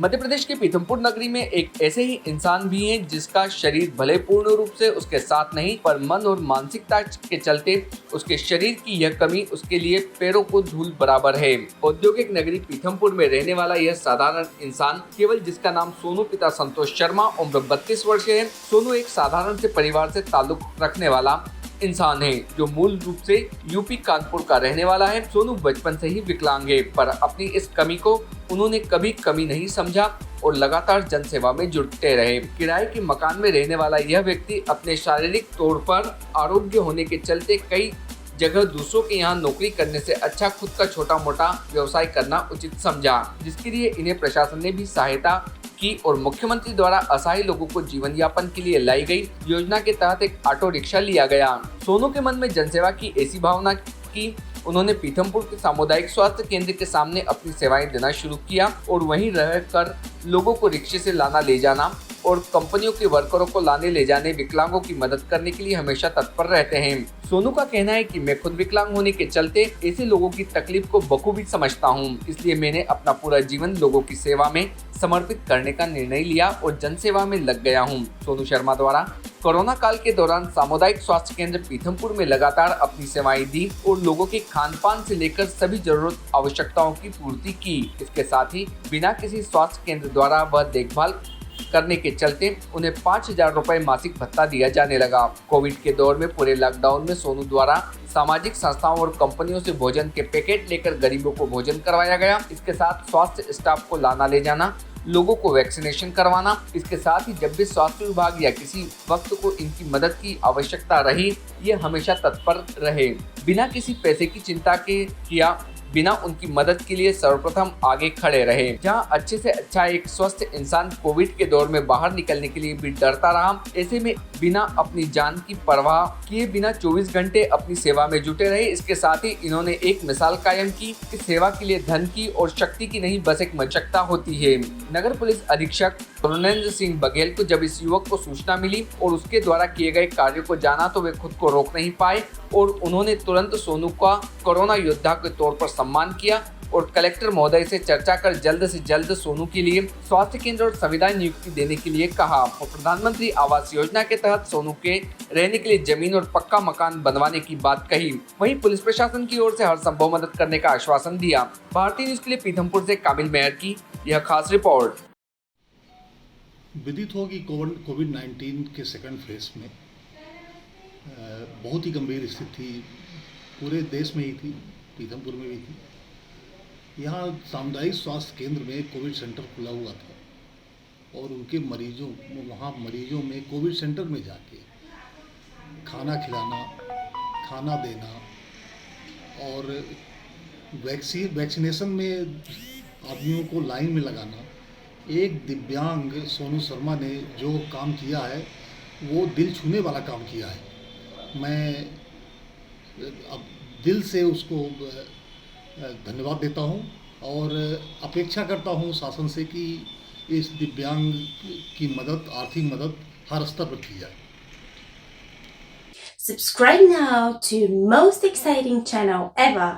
मध्य प्रदेश के पीथमपुर नगरी में एक ऐसे ही इंसान भी हैं जिसका शरीर भले पूर्ण रूप से उसके साथ नहीं, पर मन और मानसिकता के चलते उसके शरीर की यह कमी उसके लिए पैरों को धूल बराबर है। औद्योगिक नगरी पीथमपुर में रहने वाला यह साधारण इंसान केवल, जिसका नाम सोनू, पिता संतोष शर्मा, उम्र 32 वर्ष है। सोनू एक साधारण से परिवार से ताल्लुक रखने वाला इंसान है जो मूल रूप से यूपी कानपुर का रहने वाला है। सोनू बचपन से ही विकलांग है, पर अपनी इस कमी को उन्होंने कभी कमी नहीं समझा और लगातार जनसेवा में जुटते रहे। किराए के मकान में रहने वाला यह व्यक्ति अपने शारीरिक तौर पर आरोग्य होने के चलते कई जगह दूसरों के यहाँ नौकरी करने से अच्छा खुद का छोटा मोटा व्यवसाय करना उचित समझा, जिसके लिए इन्हें प्रशासन ने भी सहायता की और मुख्यमंत्री द्वारा असहाय लोगों को जीवन यापन के लिए लाई गई योजना के तहत एक ऑटो रिक्शा लिया गया। सोनू के मन में जनसेवा की ऐसी भावना की उन्होंने पीथमपुर के सामुदायिक स्वास्थ्य केंद्र के सामने अपनी सेवाएं देना शुरू किया और वहीं रहकर लोगों को रिक्शे से लाना ले जाना और कंपनियों के वर्करों को लाने ले जाने, विकलांगों की मदद करने के लिए हमेशा तत्पर रहते हैं। सोनू का कहना है कि मैं खुद विकलांग होने के चलते ऐसे लोगों की तकलीफ को बखूबी समझता हूं, इसलिए मैंने अपना पूरा जीवन लोगों की सेवा में समर्पित करने का निर्णय लिया और जनसेवा में लग गया हूं। सोनू शर्मा द्वारा कोरोना काल के दौरान सामुदायिक स्वास्थ्य केंद्र पीथमपुर में लगातार अपनी सेवाएं दी और लोगों के खान पान से लेकर सभी जरूरत आवश्यकताओं की पूर्ति की। इसके साथ ही बिना किसी स्वास्थ्य केंद्र द्वारा वह देखभाल करने के चलते उन्हें 5,000 रुपए मासिक भत्ता दिया जाने लगा। कोविड के दौर में पूरे लॉकडाउन में सोनू द्वारा सामाजिक संस्थाओं और कंपनियों से भोजन के पैकेट लेकर गरीबों को भोजन करवाया गया। इसके साथ स्वास्थ्य स्टाफ को लाना ले जाना, लोगों को वैक्सीनेशन करवाना। इसके साथ ही जब भी स्वास्थ्य विभाग या किसी वक्त को इनकी मदद की आवश्यकता रही, ये हमेशा तत्पर रहे, बिना किसी पैसे की चिंता के किया, बिना उनकी मदद के लिए सर्वप्रथम आगे खड़े रहे। जहां अच्छे से अच्छा एक स्वस्थ इंसान कोविड के दौर में बाहर निकलने के लिए भी डरता रहा, ऐसे में बिना अपनी जान की परवाह किए बिना 24 घंटे अपनी सेवा में जुटे रहे। इसके साथ ही इन्होंने एक मिसाल कायम की कि सेवा के लिए धन की और शक्ति की नहीं, बस एक आवश्यकता होती है। नगर पुलिस अधीक्षक रुनेंद्र सिंह बघेल को जब इस युवक को सूचना मिली और उसके द्वारा किए गए कार्यों को जाना तो वे खुद को रोक नहीं पाए और उन्होंने तुरंत सोनू का कोरोना योद्धा के तौर पर सम्मान किया और कलेक्टर महोदय से चर्चा कर जल्द से जल्द सोनू के लिए स्वास्थ्य केंद्र और संविदा नियुक्ति देने के लिए कहा और प्रधानमंत्री आवास योजना के तहत सोनू के रहने के लिए जमीन और पक्का मकान बनवाने की बात कही। वहीं पुलिस प्रशासन की ओर से हर संभव मदद करने का आश्वासन दिया। भारतीय न्यूज के लिए पीथमपुर से कामिल मेहर की यह खास रिपोर्ट। विदित हो कि कोविड-19 के सेकंड फेज में बहुत ही गंभीर स्थिति पूरे देश में ही थी, पीथमपुर में भी थी। यहाँ सामुदायिक स्वास्थ्य केंद्र में कोविड सेंटर खुला हुआ था और उनके मरीजों में कोविड सेंटर में जाके खाना खिलाना, खाना देना और वैक्सीनेशन में आदमियों को लाइन में लगाना, एक दिव्यांग सोनू शर्मा ने जो काम किया है वो दिल छूने वाला काम किया है। मैं अब दिल से उसको धन्यवाद देता हूं और अपेक्षा करता हूं शासन से कि इस दिव्यांग की मदद, आर्थिक मदद हर स्तर पर की जाए। Subscribe now to most exciting channel ever.